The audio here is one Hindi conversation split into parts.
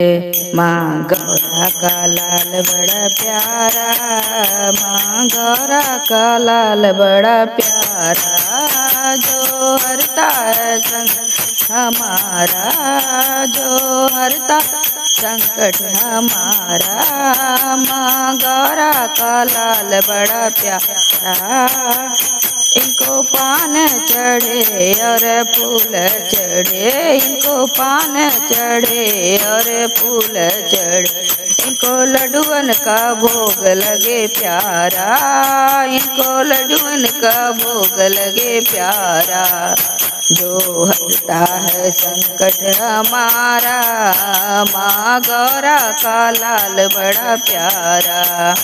माँ गौरा का लाल बड़ा प्यारा, माँ गौरा का लाल बड़ा प्यारा, जो हरता है संकट हमारा, जो हरता संकट हमारा। माँ गौरा का लाल बड़ा प्यारा, इनको पान चढ़े और फूल चढ़े, इनको पान चढ़े और फूल चढ़े, इनको लड्डुअन का भोग लगे प्यारा, इनको लड्डुअन का भोग लगे प्यारा। जो हरता है संकट हमारा, माँ गौरा का लाल बड़ा प्यारा।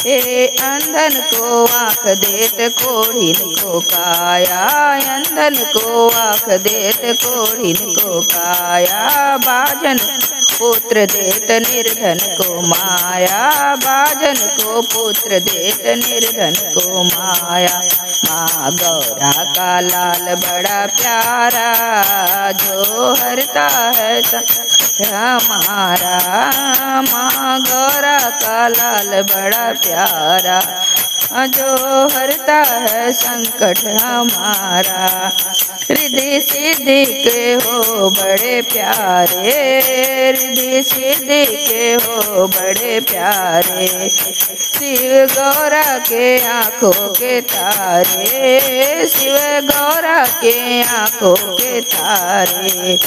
ए अंधन को आँख देत कोढ़िन को काया, अंधन को आँख देत कोढ़िन को काया, बाजन पुत्र देत निर्धन को माया, बाजन को पुत्र देत निर्धन को माया। माँ गौरा का लाल बड़ा प्यारा, जो हरता है संकट हमारा, माँ गौरा का लाल बड़ा प्यारा, जो हरता है संकट हमारा। रिद्धि सिद्धि के हो बड़े प्यारे, रिद्धि सिद्धि के हो बड़े प्यारे, शिव गौरा के आँखों के तारे, शिव गौरा के आँखों के तारे,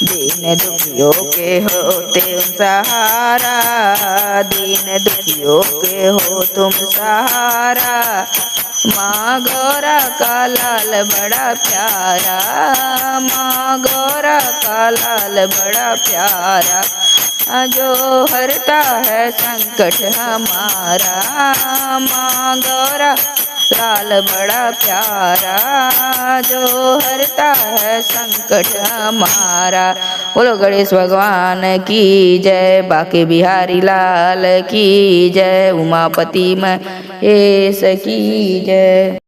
दीन दुखियों के हो तुम सहारा, दीन दुखियों के हो तुम सहारा। माँ गौरा का लाल बड़ा प्यारा, माँ गौरा का लाल बड़ा प्यारा, जो हरता है संकट हमारा। माँ गौरा लाल बड़ा प्यारा, जो हरता है संकट हमारा। बोलो गणेश भगवान की जय, बाके बिहारी लाल की जय, उमापति महेश की जय।